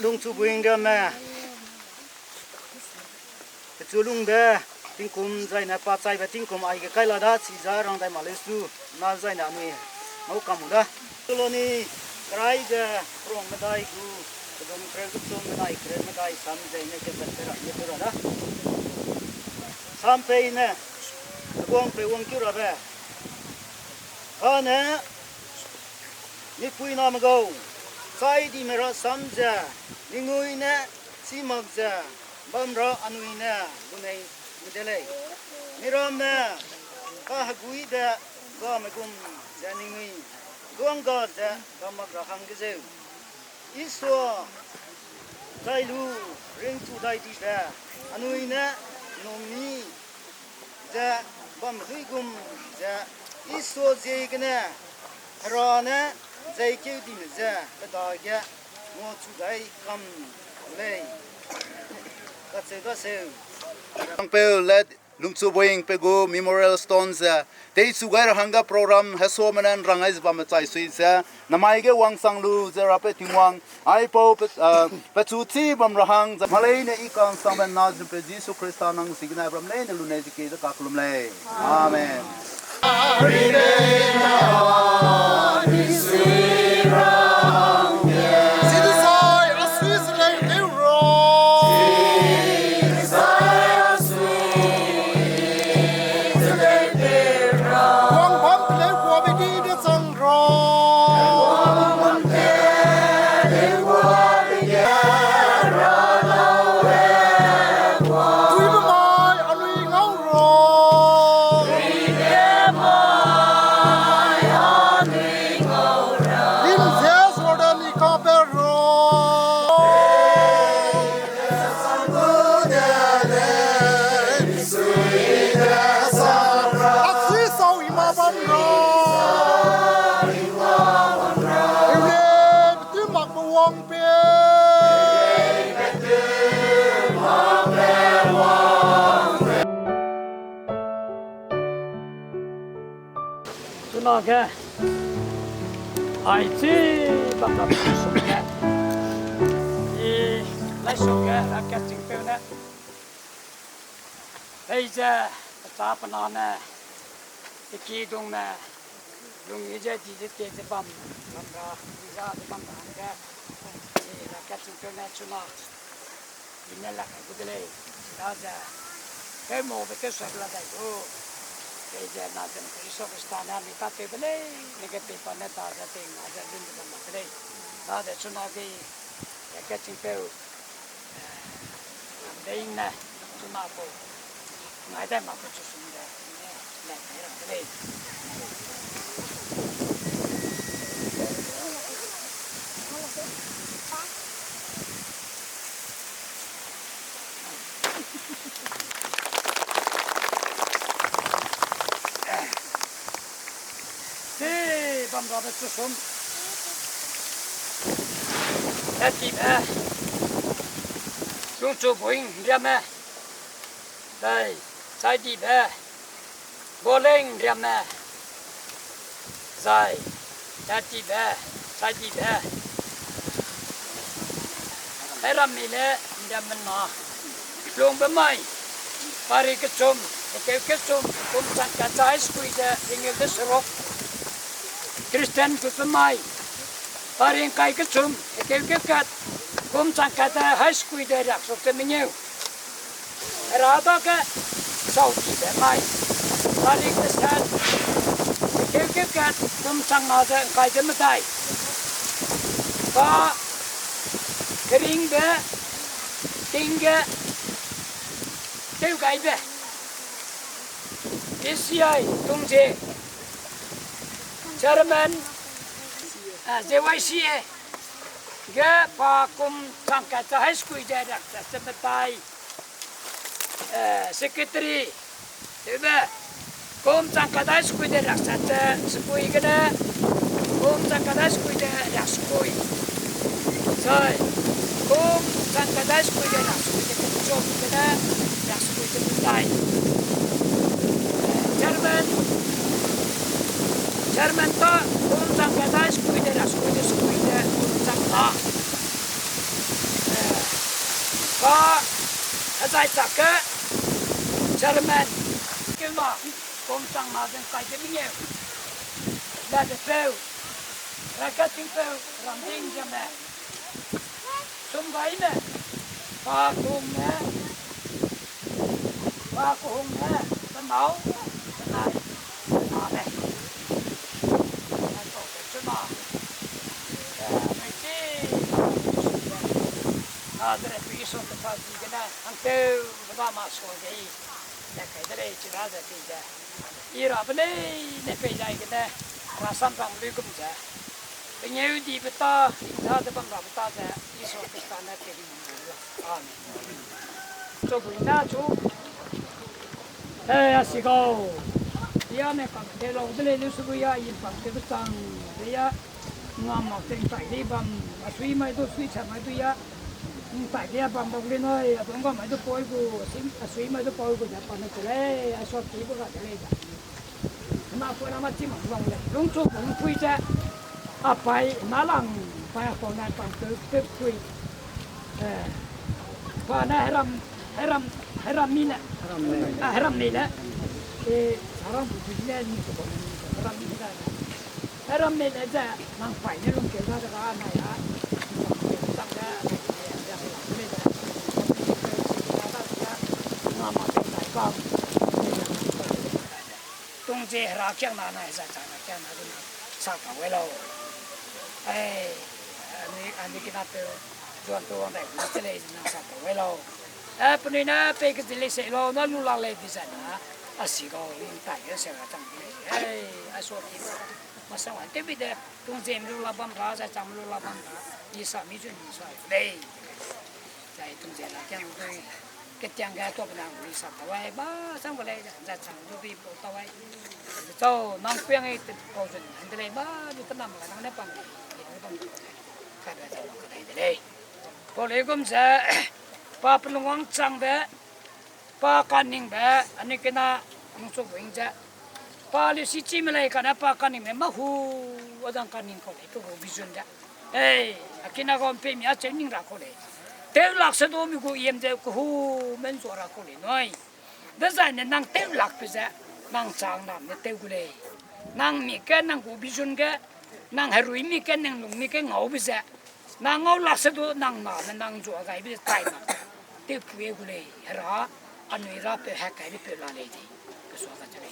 Lungchubuing Riame, chú lung đê, tiếng cùm dây nè, pa dây và tiếng cùm ai cái là đó, chỉ ra rong đại Malaysia, na dây nè mi, nấu cầm đó. Tôi ni, cái giờ rong mấy đại cu, tôi đang kêu chút xôm mấy đại sam dây nè cái vật đó, như thế đó. Sam pay nè, quăng kêu ra về. Nè, như pui nam go. Sai đi mà ra sam giờ, những người nè, xí mọc giờ, bấm ra anh người nè, bữa nay mình đây này, mình làm nè, các hạt quý đó, có mấy cùng giờ những người, quăng gọt giờ, có mặc ra hàng cái gì, ít số, đại lu, riêng tu đại đi về, anh người nè, nông mi, giờ bấm duy cùng giờ, ít số gì cái nè, rồi nè. Dây kêu đi mà ra, cái đó kia, mua chú đấy cầm lấy, cái sêu. Pe let Lungchubuing pegu memorial stones te sugar hanga program hasomanan rangai zbam chai suisa namai ge wangsang lu zera pe tingwang ai po pe chu chi bam rahang malai ne ikang saman na pe Jesus Christanang signa bram le ne lu ne ke da kaklum le amen. cái ai chứ bằng làm sủng cái thì lấy sủng cái là cái chính tiêu đấy bây giờ ta phân nó nè cái kỳ đông nè đông như thế thì cái băm ra băm cái thì là cái chính tiêu này chú nó thì nên là cái này đó giờ cái mồ với cái sợi là đầy đủ bây giờ nó đang cái số cái stan này ta thấy bên đây cái tiền phần này ta ra tiền nó ra đến được mà cái đây đó để cho nó cái chính tiêu đây nè cho nó bộ ngày đây mà có chút xíu đấy này cái đây băm ra được chút xíu Tati ba Lungchubuing Riame đây sai đi ba Unveiled Riame sai tati ba sai đi ba Ramdeying Riame na lung ba mai pari ke chum ke chum kum sang ka chai skui da ingil de serok Kristen ku mai pari kai ke chum ke kat kum sang ka da high skui da rak sok te minyu ra da ke sau đi ba mai pari ke san ke kat kum sang na da kai de mai ba kering be tingga tiêu cái be PCI tung chế Chairman JYCA ga pa kum sangkat high school jarak sebentai secretary tiba kum sangkat high school jarak satu sepui kena kum sangkat high school jarak sepui sai kum sangkat high school jarak sepui job kena jarak sepui sebentai Chairman to kum sangkat high school jarak sepui kum sangkat có Hejaichak Chairman kêu mà công sang mà den kai cái nhiều là để phèo là cái tiếng phèo Ramdeying Riame xung quanh nè ba cùng nè bên máu bên này này tổ chức chứ mà mấy cái Adre piso ke pagi kena angkau pertama sekolah ini, nak kaya ni cerita saja. Ira beli ni pejai kena Assam ramai kumja. Penyew di peta, indah depan ramai saja. Isu kita nak kiri mula. Amin. So bina tu, asikau. Dia ni kan dia lalu beli subuya ini pang tebetang dia ngamak tingkai di bam asui mai tu sui cam mai tu ya. Tại cái bằng đồng lên ơi, tôi có mấy đứa bôi của suy mấy đứa bôi của nhà bạn nó lấy, số kỹ của cả lấy ra. Mà phụ nam chỉ mặc vòng này, đúng chỗ cũng quy ra, phải má lằng phải phòng này bằng từ quy, và này heram mina, heram này nè, saram bukti này như thế heram mina, heram này là gì, mang phải này luôn kêu ra cái này á, tăng ra tung chế ra keng na này ra chăng keng na cái sao cả vậy đâu, anh kita tu tuan này cũng sẽ lấy na sao cả vậy đâu, bên này na pe cái gì lấy sẽ lo na lu la lấy đi sana, asigo in tai cái sẽ ra chăng cái, asal itu masa wan tapi deh tung chế lu la bam ra ra chăng lu la bam ra, đi sao mi chuyện đi sao đây, đây tung chế ra keng đây cái trang cái tôi bên nào đi sắm tàu bay ba xong rồi ra chẳng tôi đi bộ tàu bay cho nông phiên ấy bộ chuẩn anh đây ba đi tới nằm là nó bằng cái này cái đây bộ này cũng sẽ ba phần ngon chẳng bé ba can ninh bé anh ấy cái na nông số vĩnh chứ ba lưu sĩ chim này cái na ba can ninh mà hu ở đang can ninh có đấy tôi có vision chứ cái na còn phim nhá chân ninh ra có đấy tiêu lạc sẽ đối với cô em thế cô hu men số ra cô này nói, đó là nên năng tiêu lạc bây giờ năng sang làm nên tiêu cô này, năng mi cái năng cô bị dun cái, năng heroin mi cái năng lung mi cái ngầu bây giờ, năng ngầu lạc sẽ đối năng mà nên năng chỗ cái bây giờ tay mà tiêu quê cô này, ra anh ấy ra về cái về là này đi, cái số cái này,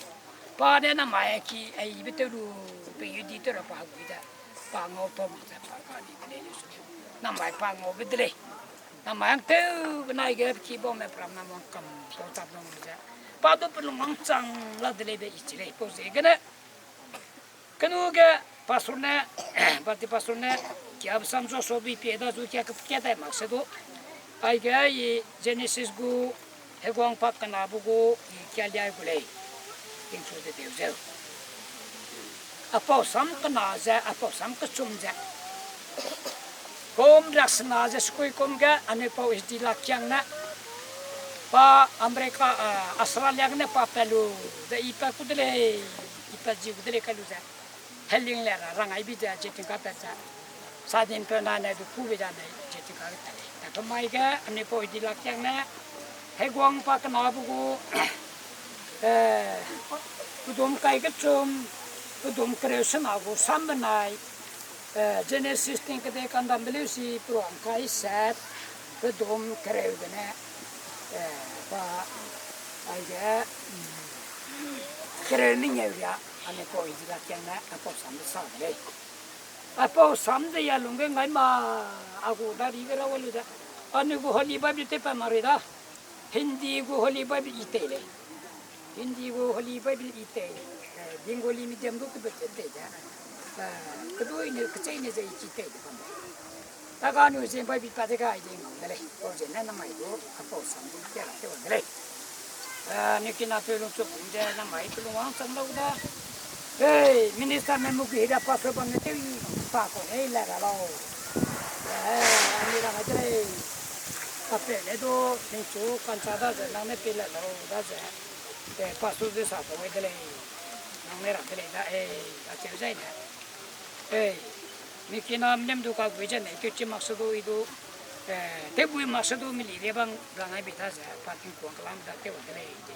ba đứa nó mai khi ai biết tiêu lu bây giờ đi tiêu là ba người đó, ba ngầu to mà sẽ ba cái này cái này nó mai ba ngầu biết đấy. Nama yang tahu benai ke kibom me pram nama kam so tap nama saja. Padu perlu mangcang lah dele ichile pose kena. Kenu ke pasurna, berarti pasurna kia Assam so bi peda tu kia dah maksud tu. Ai ke i Genesis gu hegwang pak kena buku kia dia gulai. Yang sudah diuzel. Apa Assam kena saja, apa Assam kecum saja. kom raksana je skui kom ga ane pau isdi lakyang na pa Amerika Australia ne pa pelu de ipa kudle ipa ji kudle kalu ja helling le rangai bi ja jeting ka ta sadin pe na ne du ku bi ja ne jeting ka ta ta ka mai ga ane pau isdi lakyang na he gwang pa ka na bu ku kudum kai ga chum kudum creation agu sambanai Genesis think they can double see from Kai set the dome crowd I get training area and a point that can upon some Sunday. Upon some day along I'm a good that even a little and you go holy Bible tape marida Hindi go holy Bible Italy Hindi go holy Bible Italy Dingoli medium book but kedua ini kecil ni saya cita itu kan. Tak kan ni saya pergi pada kai jeng, boleh. Orang ni nama itu apa sambil jalan tu boleh. Ni kena tolong cukup je nama itu luang sanglau dah. Hey, minister memu kita pasal bang itu pak kau ni lah kalau. Ni dah macam ni. Apa ni tu ni tu kan sada je, nama pilih lau dah je. Pasal tu satu macam ni. Nama ramai dah macam ni. Mikina nem do ka gwejan ne kyochi maksudo ido tebui maksudo mili rebang rangai bita sa pating kuang kalam da te wadele ide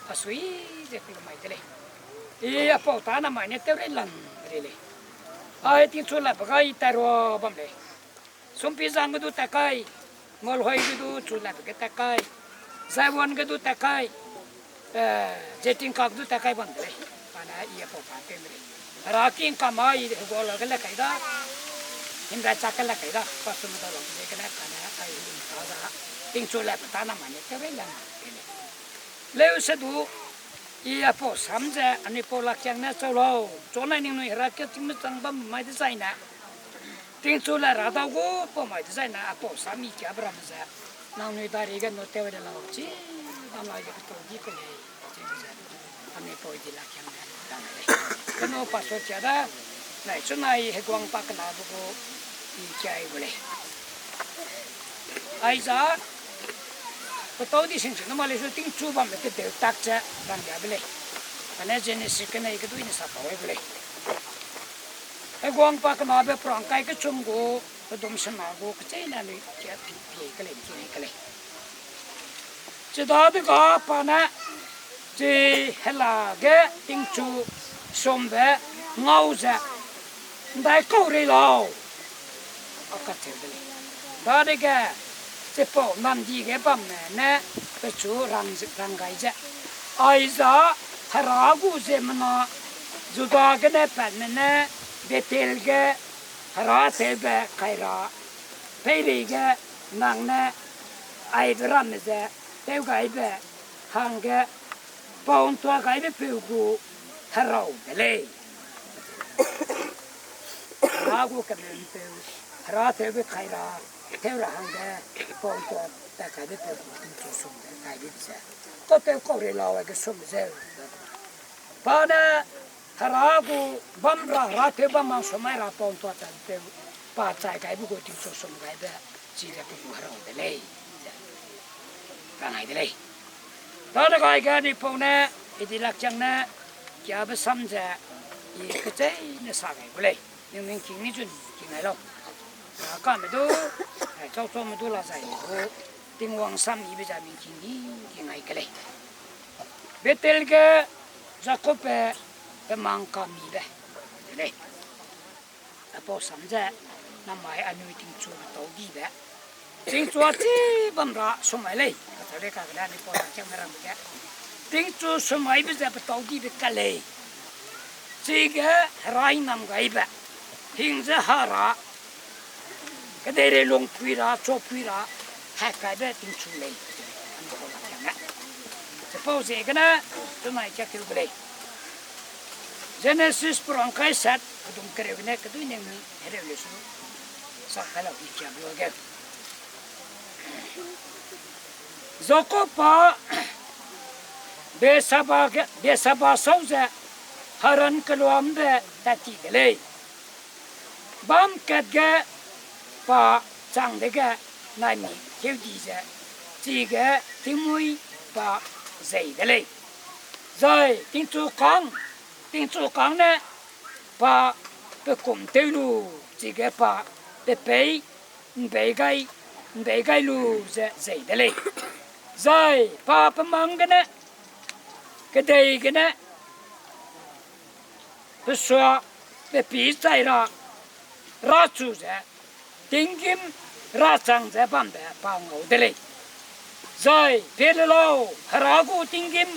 asui je kulo mai dele apa ta na mai ne te relan rele ai tin chola bagai taro bamle sumpi jang du takai mol hoi du chola ke takai saiwon ke du takai jeting kak du takai bamle pana ia po pa te mele Raking kamai gola gala kaida hindra chakala kaida pasum da lo ke kana kana ai ada ting chula patana mane ke vela leu sedu ia po samje ani po lakyang na cholo chona ning no hera ke tim chang bam mai de saina ting chula ra da go po mai de saina po sami ke abram sa na no dari ga no te vela lo chi amai ke to gi ke ani po di lakyang na Keno pasal tiada, naik sunai hegwang pak na buku ikai boleh. Aiza, betul di sini nama lesu ting cuba mesti tak je orang dia boleh. Karena jenis kena itu ini siapa boleh. Hegwang pak na be perangkai ke cunggu, bedom senagu kecina ni dia pi kali kini kali. Jadi tu apa na? Ji helage ting cu sombe ngauza ndai kau relo akatir beli dari ke cepo nandi ke pam ne pecu rangai je aiza haragu je mana juda ke ne pan ne betel ke hara sebe kaira peri ke nang ne ai dram je teu gai be hang ke Pon tua kai be puku harau bele. Ragu kamen pe hara te be kaira te rahanga pon tua ta kai be puku tu sum kai be se. To te ko re lawa ke sum se. Pana haragu bamra ra te bam somai ra pon tua ta te pa chai kai be ko tu sum kai be chi re puku harau bele. Rangai bele. Tadi kau ikan di pona, itu lakjang na, kia bersam je, ini kecai ni sagai boleh, ni mungkin ni jun kini lo. Kami tu, cakap tu lah saya tu, tingwang sam ibu jadi mungkin ni kini kele. Betul ke, cakap pemang kami be, boleh. Apa sam je, namai anu tingcu tau di be. Tingcu aci bamra somai leh. Tadi kagak ada pola kamera muka. Tingcu somai bisa betul di bekale. Jika rai nam gaiba, hingga hara, kedere long puira, copira, hakabe tingcu leh. Pola kamera. Suppose kena somai cakap boleh. Genesis perangkai set, kedung kerewine kedung yang ni ada lesu. Sakala ikan dua Zoko pa besaba sauza haran keluam be tati gele bam kadga bà chẳng đấy cái này mình thiếu gì chứ chỉ cái tiếng mũi bà dậy đấy lên rồi tiếng chú con này bà bị cùng tiêu lu chỉ cái bà bị bể cái lu dậy đấy lên rồi bà mang cái này cái đây cái này bị xóa bị bị chạy ra chú ra tiếng kim ra sang ra bám bè bao ngầu đấy lên rồi phía lâu ra cô tiếng kim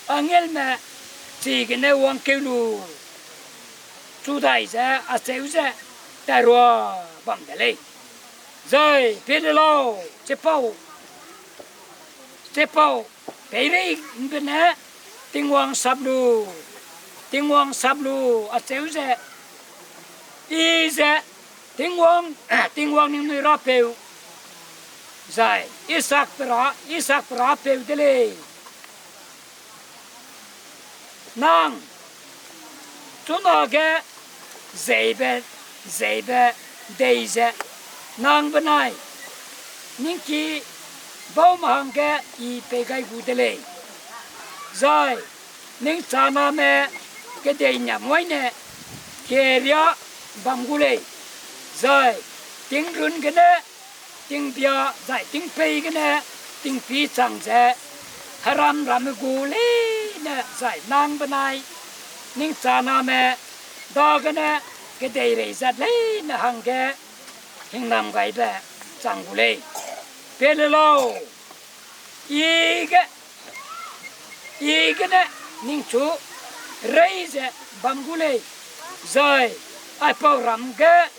angel mà chỉ cái này uống kêu lu chú đại ra xéo ra tại rồi bám đấy lên rồi phía lâu chế bao cái này bên này tiếng uống sập lu xéo ra ý ra tiếng uống những người ra bèo rồi Isaac ra bèo đấy lên nàng chúng nó cái dễ bè đây ra nàng bên này những cái bao mang cái y bê cái vụ đấy lên rồi những cha mẹ cái đây nhà mỗi này kia bằng gu lên rồi tiếng run cái này tiếng bia rồi tiếng pay cái này tiếng phi chẳng sẽ haram gu lên nè rồi nàng bên này những cha mẹ đó cái này cái đây rồi ra lên nè hàng cái hình nam cái bè chẳng gu lên bê lâu ý cái này những chú rây sẽ bằng gu lên rồi ai bảo làm cái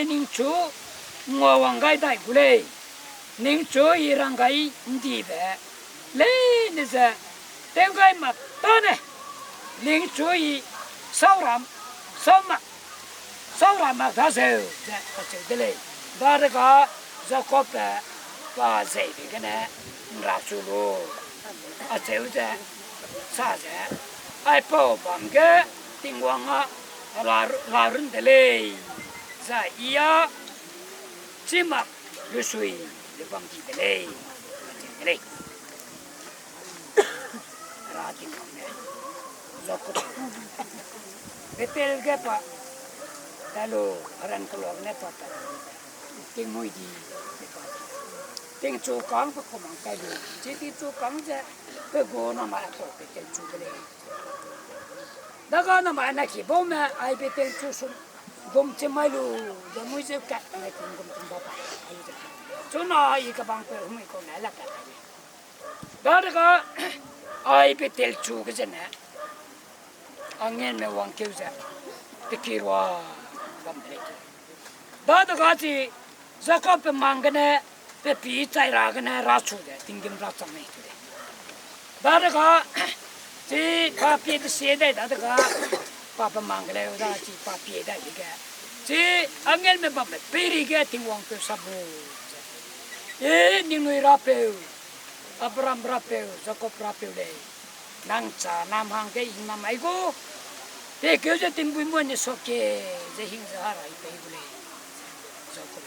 những chú ngồi hoàng cái đại gu lên những chú irang cái đi về lên sẽ đem cái mặt to này những chú sau làm mà ra sầu cái lên đó là có do có và dễ bị cái này ra chú luôn sầu sẽ sao sẽ ai bảo bằng cái tiếng hoàng là rừng đấy lên ra ia chỉ mặc lưu suy để bằng gì đấy lên ra tiếng không này do có betel cái pa lalu orang keluar ne pa tiếng mùi đi tiếng chú con phải có mang cái gì chỉ tiếng chú con chứ cái gỗ nó mà có cái tiếng chú cái này đó có nó mà này khi bố mẹ ai biết tiếng chú sung gom chim mai lu để mũi sẽ cắt này cũng gom chim bapa chú nó ai cái băng cái mũi con này là cắt đó có ai biết tiếng chú cái gì nè anh nghe mẹ vang kêu ra cái kia wa gom đấy đó có gì giờ có phải mang cái này phải bị chạy ra cái này ra chú đấy tiếng kim ra trong này đó có chỉ ba phía cái xe đấy đó có papa mang cái này ra chỉ ba phía đấy cái chỉ anh nghe mẹ bảo mẹ beri cái tiếng vang kêu sabu những người ra bèo Abraham ra bèo Jacob ra bèo đấy nang cha nam hang cái hình nam ai go thế kêu cho tìm bùi muôn số kia để hình ra lại bèo đấy Jacob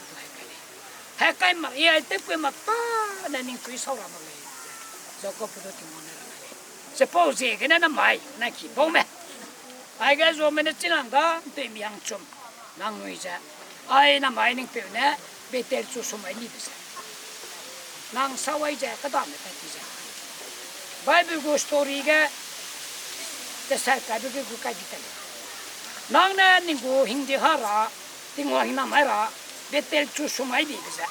hai cái mặt ai tiếp cái mặt ta nên những quý sau làm rồi Jacob đó tìm món này suppose cái này là mai này chỉ bông mẹ ai cái rồi mình chỉ làm đó tìm yang chum nang nuôi ra ai là mai những bèo này bị tiêu chú số mấy đi được nang sau ấy ra cái đó mới phải đi ra Bible story cái sai cái cái gì thế nang này những cái hình gì hara tiếng hoa hình nam hara bị tiêu chú số mấy đi được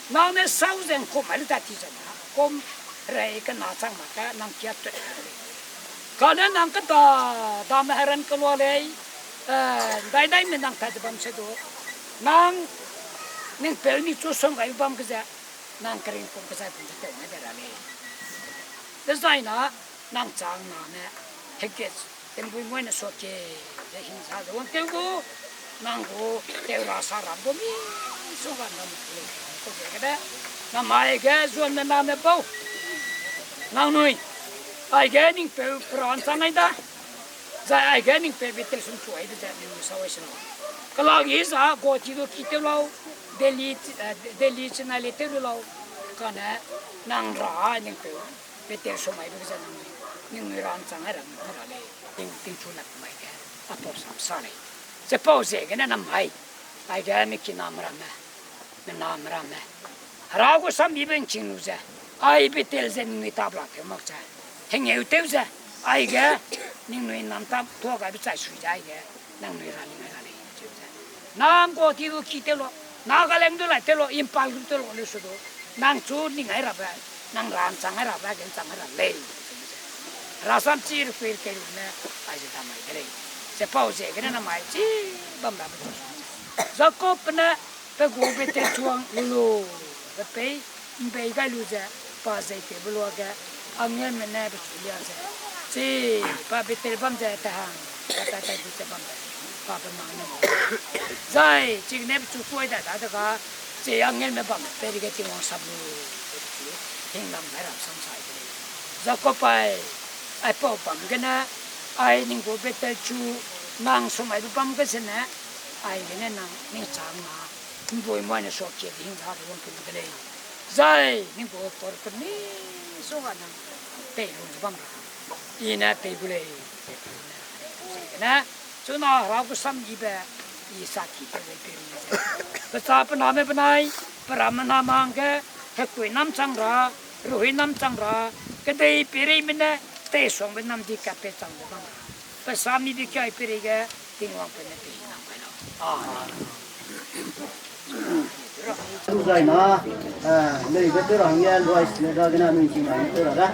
nang này sau dân có mấy đợt đi ra com rei cái nát sang mà cái nang kia tuyệt còn nên nang cái đó mà heran cái lo này đại mình nang thay bấm sẽ đó nang nên bel ni chú số mấy bấm cái gì nang kering pun kesai pun tak ada lagi. Desai na nang chang na ne hekes tempui moi na soke de hinsa do ke go nang go te rasa ram do mi so ga na mu ko ke da na mai ke zuan na me pau nang nui ai ke ning pe pran sang ai da za ai ke ning pe bitel sum chuai de ni sa wa sino cái làng ấy sao có chỉ được kí tiêu lâu Delhi china lệ tiêu lâu cái này nàng ra những cái về tiêu số mấy bây giờ những người làm chẳng ai làm người làm tiếng chú lập mấy cái à tổ sắm sao này sẽ bao giờ cái này nằm hay ai cái mình kí nam làm ra có sắm gì bên chính luôn ai bị tiêu dân người ta làm cái mặc trái hình như tiêu dân ai cái những người nam ta thua cái bị trái suy trái cái những người làm nam có tiêu kí tiêu lo na cái leng đó lại tiêu lo impact tiêu lo lấy số đó nàng chú những ai làm vậy nàng làm chẳng ai làm vậy cái chẳng ai làm lấy rasam chỉ được cái này ai sẽ làm cái này sẽ bao giờ cái này làm ai chỉ bấm làm được giờ có bên này cái gỗ bị tiêu chuang lù cái bay cái lù ra bao giờ cái lù cái anh em mình này bị chửi ra chỉ bao bị tiêu bấm ra ta ta bị tiêu bấm ba bên mang này rồi chỉ cái này bị chửi ra đã cái chỉ anh em mình bấm被这个地方杀戮听他们来了生产的giờ có phải ai bảo bấm cái này ai những cái bị tiêu chú mang số mấy bấm cái gì này ai cái này năng chẳng mà không phải mọi người số kia thì họ cũng không cái này rồi những cái tổ cái này số cái năng tây luôn bấm ra đi nè tây bule cái này chỗ nào họ cũng xăm gì vậy ý sát thì cái này cái sao bên nào bên này Brahman mang cái hết quỷ năm trăng ra rồi năm trăng ra cái đây beri mình nè tây xuống bên năm đi cà phê trăng được không cái sao mi bị cái beri cái tiếng hoàng bên này năm cái nào tu rồi nó nơi cái chỗ hàng nhà rồi cái nào mình chỉ nói cái đó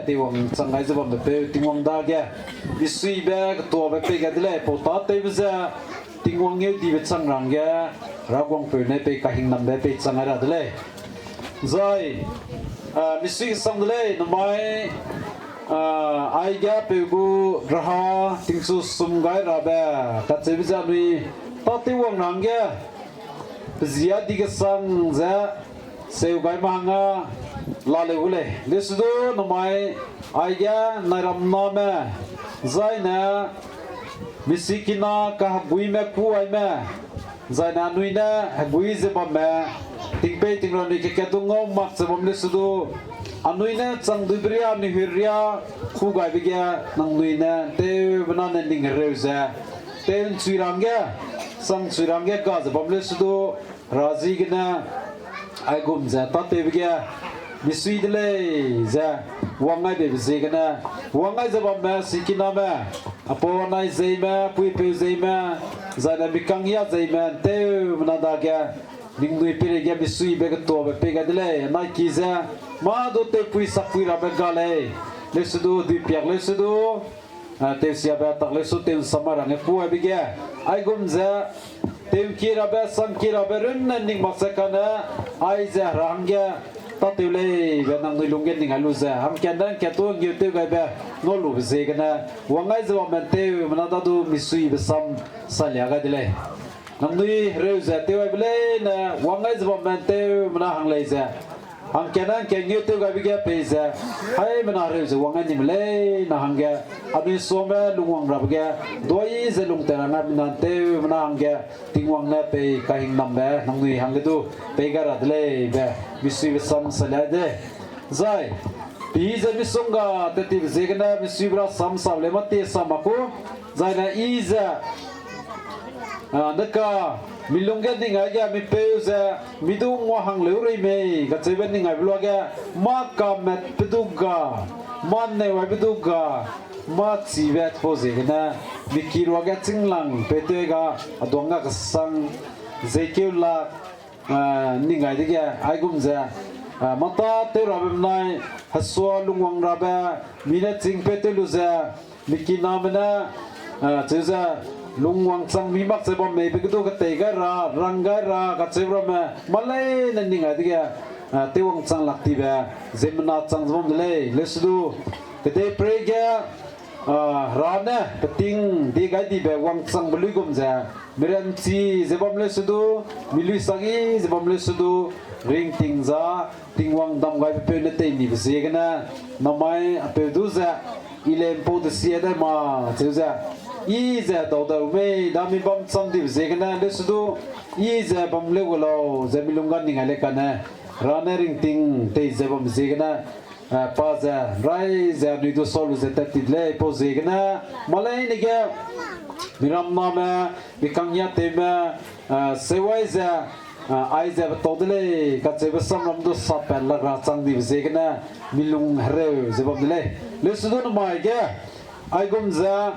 tiwang sangai zabam de pe tiwang da ge isui be to be pe ga dile po ta te bza tiwang ye di be chang rang ge ra kwang pe ne pe ka hing nam be pe chang ra dile zai misui sang dile no mai ai ga pe gu raha tingsu sum gai ra be ka che bza nui ta tiwang rang ge zia di ge sang za seu gai mahanga lale ule lesudo nomai aiga naram name zaina misikina ka hagui me ku ai me zaina nuina hagui zeba me tingpe tingron ni ke tungom mak sebom le sudu anuina chang dubria ni hiria khu gai bigya nang nuina te bana ning reuza ten suirangya sang suirangya ka zebom le sudu razi gina ai gum za ta te bigya misui dele za wangai be zegana wangai zeba me sikina me apo nai zeima pui pe zeima zana bikang ya zeima te mnada kya ningui pire kya misui be to be pe ga dele nai kiza ma do te pui sapui ra be gale le sudu di piak le sudu te sia ba tak le su te samara ne pu be kya ai gum za te kira be sang kira be run ning maksakana ai za rangya tatule be nang lungen ning aluza ham kyandan kyato ngyote ga be no lu ze gana wangai zo mente manada du misui be sam salya ga dile nang nui reuza te wa bele na wangai zo mente mana hang leiza ham kyanan ngyote ga be ga peza hai mana reuza wangai ni mele na hangga abi some lungwang rab ga doi ze lung tera na minante mana hangga tingwang na pe kahing nambe nang nui hang du pe ga radle be misui be sam salya de zai Iza misunga teti zegna misibra sam sable mate samako zaina iza daka milungga dinga ga mi peuza midung wa hang leurei me ga cheben dinga bloga maka met peduga manne wa peduga ma chivet po zegna mikirwa ga chinglang petega adonga ka sang zekeula ninga diga aigumza mata te rabem nai haswa lungwang raba mina ching peteluza mikina mena cheza lungwang chang mimak cheba me begido ka tega ra ranga ra ka chebra me malai naninga diga tewang chang lakti ba zemna chang zom le lesdu kete prega rana peting diga di be wang chang belugum za miranchi zebam lesdu milui sangi zebam lesdu ring tingza tingwang dam gai pe ne te ni besegana namai pe duza ile po de sieda ma tsuza iza do do me dami bam sam di besegana lesudu iza bam le wolo zamilunga ninga le kana rana ring ting te zebam besegana pa za rai za ni do solu za tatidle po zegana malai ne ga miram nama bikangya tema sewaiza aiza todle ka chebe samram do sapel la ra chang di zegna milung hre zebab dile le sudon mai ga ai gomza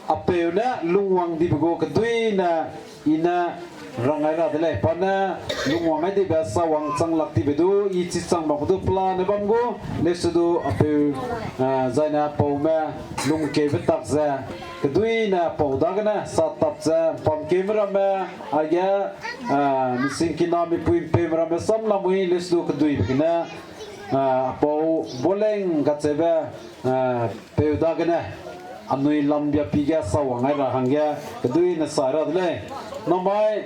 apeuna lungwang di go ka duina ina rangai ra dile pana lungwang ai di ba sawang chang lak ti bedu I chi chang ba do plan ne bango le sudu ape zaina poma lung ke betak za keduina paudagana satapza pam kamera me aga mising kinami puim kamera me samla mui lesdu kedui bina pau boleng gatseba paudagana anui lambia piga sawangai ra hangya keduina sara dle nomai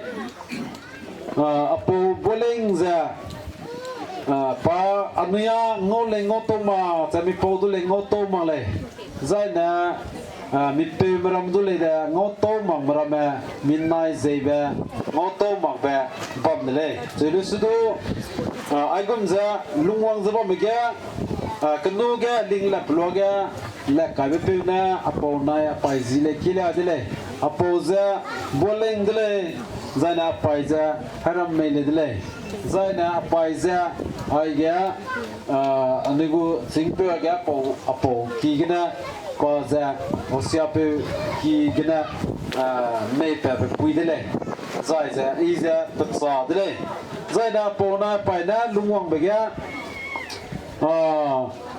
apo boleng za pa anuya ngole ngotoma chami paudule ngotoma le zaina mi pe maram du le da ngoto mang marame minnai zeiba ngoto mang ba bam le zelu sudu ai gum za lungwang za bam ga kanu ga ling la ploga la ka be pe na apo na pai zile kila dile apo za boleng dile zaina pai za haram me le dile zaina pai za ai ga anigu singpe ga apo ki gina koza osiape ki gina mepe pe puidele zaiza iza tsa dele zaina pona paina lungwang bega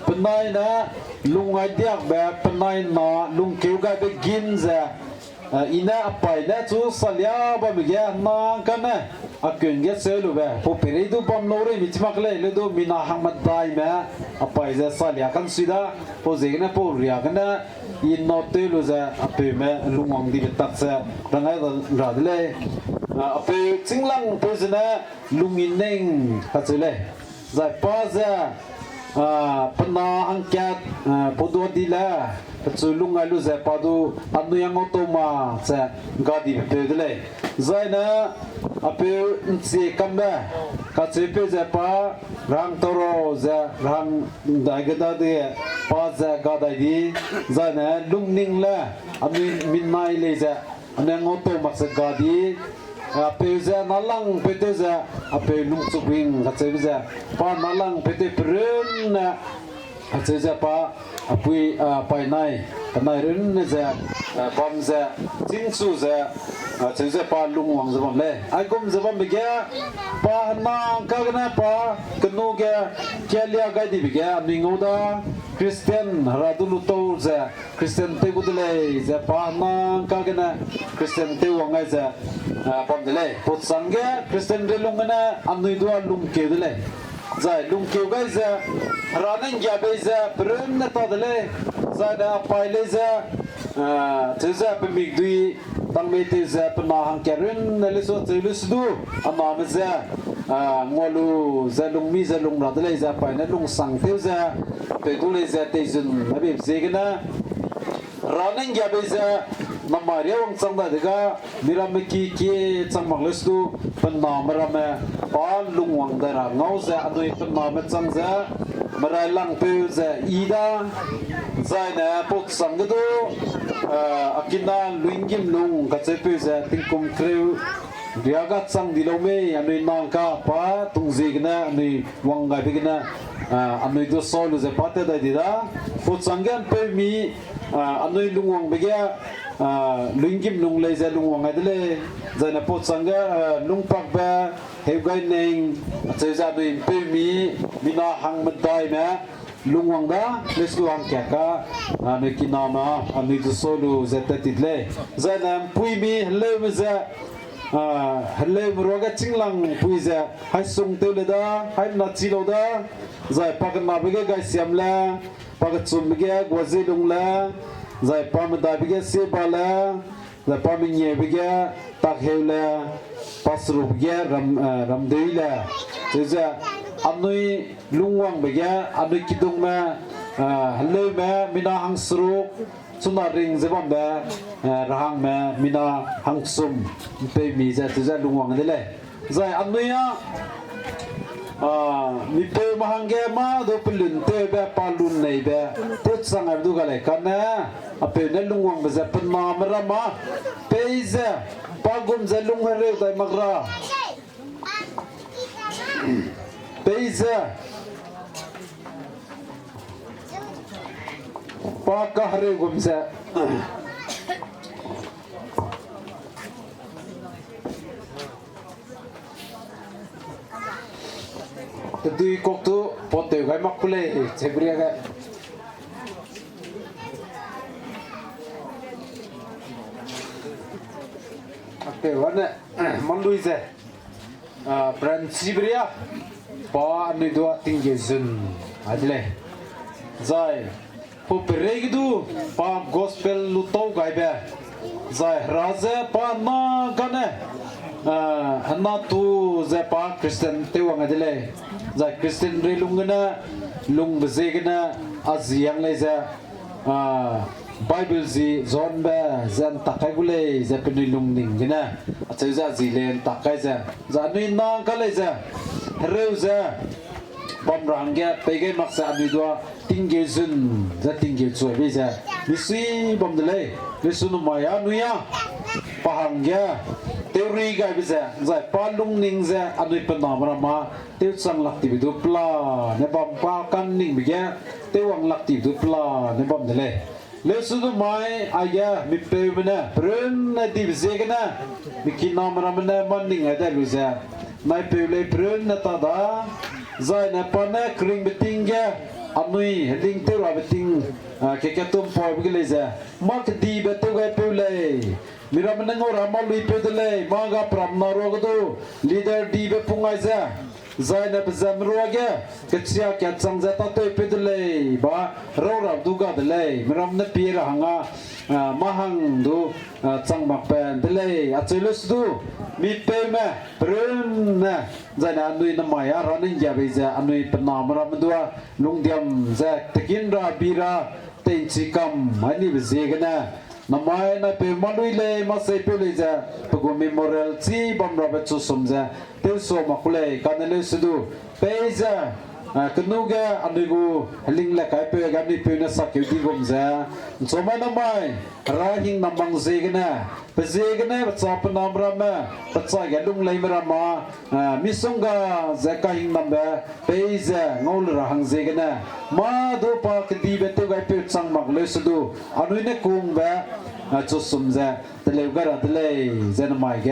penai na lungai diak ba penai na lungkeu ga be ginza ina apai na chu salya ba bega na kana akun ge selu ba po peredu bam lore mitmak le do mina hamad dai ma apai za salya kan sida po zegna po ria kana in notelu za ape me lungwang di betaksa rangai ra dele ape chinglang po zena lungineng hatsele za pa za pena angkat podo dila chu lungai lu ze pa du anu yang auto ma che gadi pe de le zaina ape nsi kambe ka che pe ze pa rang toro ze rang dai ga da de pa ze ga dai di zaina lungning le anu min nai le ze anu yang auto ma se gadi ape ze nalang pe te ze ape lungchubuing ka che ze pa nalang pe te prun Aja pa apui pai nai kanai rin ze bom ze jinsu ze aja pa lungwang ze bom le ai kom ze bom bege pa na ka na pa knu ge kyalia ga di bege mingo da Christian radulu to ze Christian te budle ze pa na ka na Christian te wangai ze bom de le pot sange Christian de lungana amnui dua lung ke de le zai lung keu gai za ranen ya be za prun na to dele za da pai le za te za pe mig dui tang me te za pe na hang kerun na le so te lu sdu ama me za ngolu za lung mi za lung ra dele za pai na lung sang te za pe du le za te zun na be ze gna ranen ya be za Namaria wang sangda dega mirame ki changmak lestu panna marame pa lungwang dara ngauza anoi panna me changza marai lang pe za ida zaina pot sangdo akina luingim lung ka chepe za tingkum kreu riaga chang dilome anoi nangka pa tungzigna anoi wanga bigna anoi do solo za pata da dida pot sangan pe mi anoi lungwang begya lungim lung lei za lungwang adle zana pot sanga lungpak ba hegai neng cheza dui pe mi mina hang madai ma lungwang da lesu hang kya ka ane kinama ane du solo zata tidle zana pui mi hello za hello roga chinglang pui za hai sung te le da hai na chi lo da zai pak na bege gai siamla pak chum bege gwazi lung la zai pam da bige se bala zai pam nye bige tak heula pasru bige ramdeying la zai anui lungwang bige anui kidung ma haloi ma mina hang sru suna ring zebam ba rahang ma mina hang sum pe mi zai lungwang de le zai anui ya mi pe mahangge ma do pelun te ba palun nei ba pot sang abdu gale kana ape ne lungwang ba zapan ma marama peiza pagum za lunghare dai magra peiza pa kahre gumza Tadi koktu pote gai makule cebria ga Oke wana mandui ze brand cebria pa ni dua tinggi zun adle zai po peregidu pa gospel lutau gai ba zai raze pa na gane hanna tu ze pa Christian te wang adle zai Christian re lungana lung bezegna aziang le za Bible zi zon ba zan takai gule za peni lung ning gina acha za zilen takai za nui na ka le za reu za bom rangya pege maksa amidwa tingge zun za tingge chu be za misi bom dele lesunu maya nuya pahangya teori ga bisa zai palung ning za anui panamra ma teu sang lakti bidu pla ne bam pa kan ning bigya teu ang lakti bidu pla ne bam dele lesunu mai aya mi pe mena prun na divzegna mikina mramna manning ada luza mai pe le prun na tada zai na pana kring betingya anui heling teu abeting kekatum po bigileza mak di betu ga pe le Mira menengok ramal lui pedale, maga pramna rogdo, leader di bepungaisa, zaina bezam roga, kecil kacang zata tu pedale, ba rorab duga dale, mira menepira hanga, mahang do, cang makpen dale, acelus do, mipema, pruna, zaina anui namaya, running jabiza, anui penam ramdua, lungdiam zak, tekinra bira. ต็งชิกัมอันนี้เป็นเสียกันนะน้ำมันนั่นเป็นมาลุยเลยมาใส่เปลือยจ้ะพวกมีมอรัลซีบอมรับจุดสมจ้ะเที่ยวสมัครเลยการเล่นสุดเป๊ะจ้ะกันนู้กอันนี้กูลิงเล็กไอ้เปลือยกันนี่เปลือยนักสักอยู่ที่กุมจ้ะสมัยน้ำมันราหิงน้ำบังเสียกันนะเป็นเสียกันนะปัจจัยเป็นน้ำรามาปัจจัยกันลุงเลยมารามามิสงกาจะกันหิงน้ำแบบเป๊ะจ้ะงูลราหังเสียกันนะมาดูปากดีเบตเตอร์ไอ้เปลือยสังมักเลยสุดอันนี้เนี่ยกุ้งแบบจุดสมจ้ะทะเลก็ระทะเลจะนำมาแก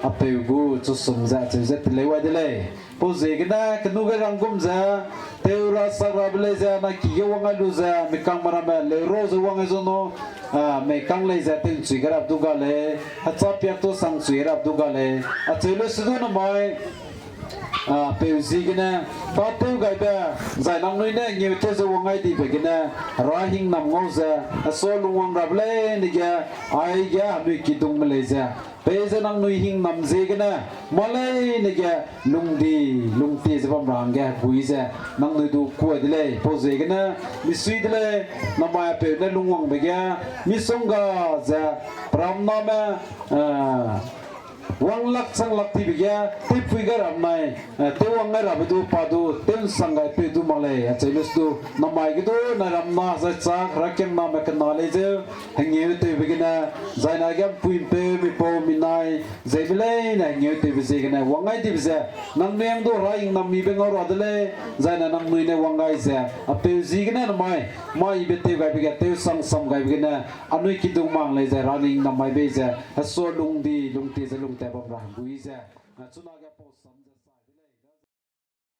อัปเปย์กูจุดสมจ้ะจะทะเลไว้ทะเลพอเสียกันนะกันนู้กรังกุมจ้ะเทวราสักรับเลยจ้ะนักขี้วังลูจ้ะมีกังมาราเมลโรสวังไอ้โซโนมีกังเลยจ้ะถึงสุยรับดูกาเลยฮัตซับยักตัวสังสุยรับดูกาเลยอัจฉริยสุดนำมาเปย์สิกันนะตอนเที่ยวกันไปใจน้ำนุ่ยเนี่ยเงียบเทศวังไอ้ดีไปกันนะราหิงน้ำงงจ้ะโซลุงวังรับเลยนี่แกไอ้แกนุ่ยคิดตรงมาเลยจ้ะเปย์จะนั่งนุ่ยหิงน้ำเจกันนะมาเลยนี่แกลุงตีจะพร้อมร่างแกคุยจ้ะนั่งนุ่ยดูขวดเลยพอเจกันนะมีสวีทเลยน้ำมาเปย์เนี่ยลุงวังไปแกมีสงกาจ้ะพร้อมน้ำวังลักสังลักที่บิแกที่ฟิกร์อันไหนเที่วังไงรับดูปาดูเที่ยงสังไงไปดูมาเลยอาจจะลุสดูน้ำไม่ก็ดูนารำนาจะจากรักยังน้ำกันนาเลยเจ้าเฮงเงี้ยที่บิกนะใจนักยังพูดเปย์มีโปมีนายใจไม่เลยนะเงี้ยที่บิเซกันนะวังไงที่บิเซนั่งเลี้ยงดูไรยังน้ำมีเป็นอะไรเลยใจนั่งนั่งมือเนี่ยวังไงเสียอ่ะเปย์ซีกันนะน้ำไม่เบ็ดที่ไงบิกเที่ยวสังไงบิกนะอันนี้คิดดูมั่งเลยเจ้าร้านนี้น้ำไม่เบย์เจ้าฮัสโซลุงตีจะลุงแต่บำราบุยเจ้าจุดนั้นก็พอสมจะใส่ไปเลย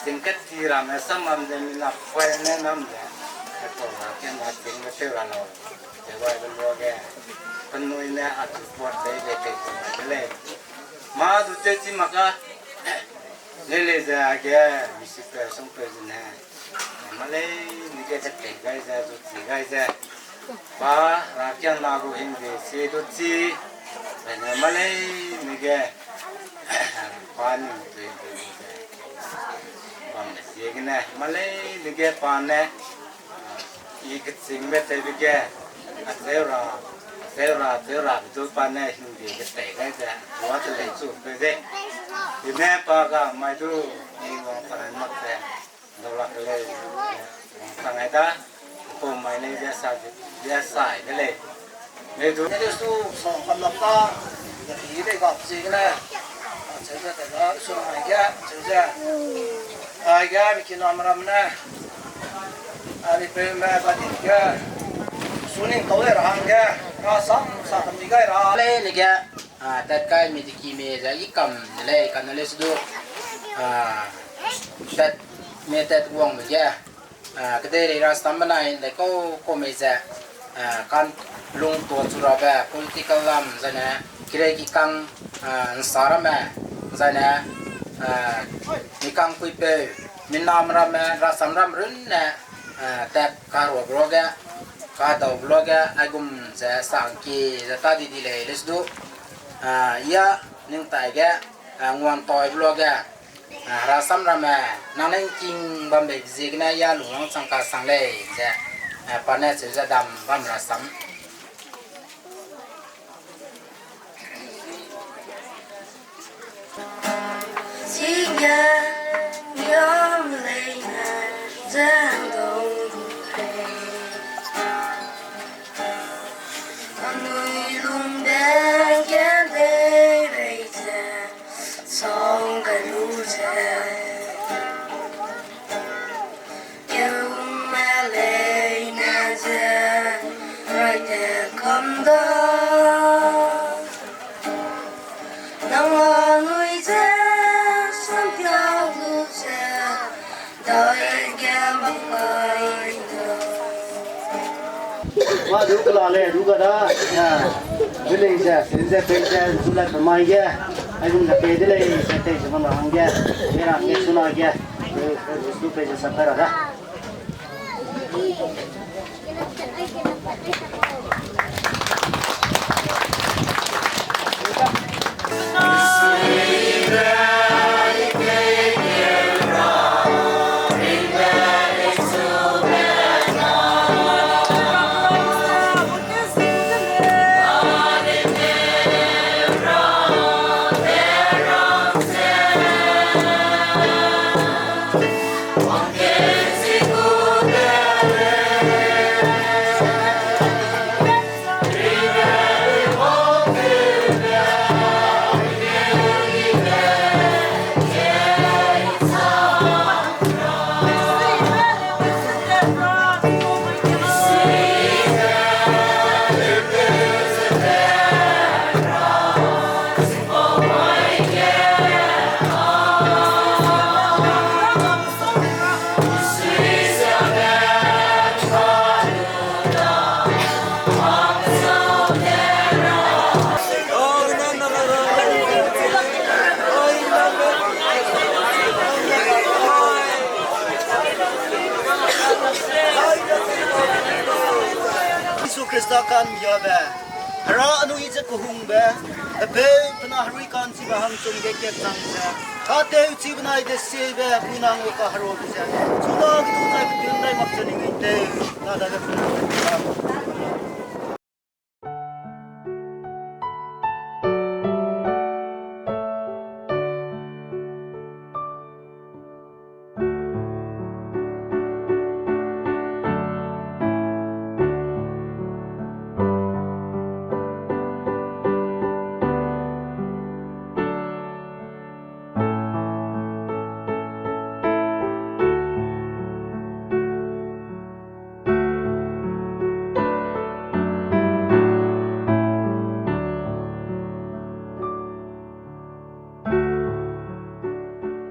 สิงกัดที่รำสมัมเดมินับไฟแนะนำเลยแต่ตัวเราแค่มาสิงไม่เท่าเราแต่ว่าเป็นวัวแกเป็นนุ่ยเนี่ยอาจจะปวดใจเด็กๆเลยมาดูเจ้าจิมากะเลยจะแกวิสิตไปส่งไปจีน่ะมาเลยนี่แกจะเตะไก่จะจุดจีไก่จะป้ารักยังนารูหินเดเสียดุจีเป็นมาเลยนี่แกป้านี่ตัวเองป้าเนี่ยเสียกันนะมาเลยนี่แกป้าเนี่ยอีกสิ่งเบ็ดเตะแกเสียราดูป้าเนี่ยหินเดก็เตะไก่จะวัดเลยสู้ไปเด้ที่แม่ป้าก็ไม่ดูนี่ว่าตอนนั้นมักแต่ดูรักเลยทางไหนตาผมไม่เลยจะใส่เลยไม่ดูนี่สู้สองคนลับตาอย่างนี้ได้กับจริงนะเจ้าแต่ละส่วนไหนแกเจ้าไอ้แกมีกินน้ำมันนะอันนี้เป็นแม่ปฏิแกสุนิงตัวเรื่องแกก็ซ้ำทำดีกันเลยนี่แกแต่ใครมีที่กี่เมตรอีกคำเลยกันเลยสุดแต่เมื่อแต่วงไปแกก็ได้รัสตัมบันไนเลยก็ไม่จะการลงตัวจุดแบบ political ลำจะเนี่ยคิดว่ากี่ครั้งสารแม่จะเนี่ยมีครั้งคุยไปมีนามรำแม่รัสตัมรำรุ่นเนี่ยแต่การวัวบล็อกการตัวบล็อกไอ้กุมจะสังเกตจะตัดดีเลยเลยสุดya ning tai ga ngwan toy blog ga rasam rama nanang king bambe zigna ya luang sangka sangle ja pane se ja dam bam rasam siga yom leina zando Wah, dulu kalau le, dulu ada, ya, beli je, senja penja, sulah permai je, aku nak pergi le, saya cuma orang je, merah kesuna je, itu penja sampai ada. Kristakan yabe, hara anu ije kuhung be, be pernah hari kan si bahang cung geket sangsa, kate uci benai desi be punang uka haro bisa, sudah gitu saya ketiun dai maksa ni ngite, nada ke punang.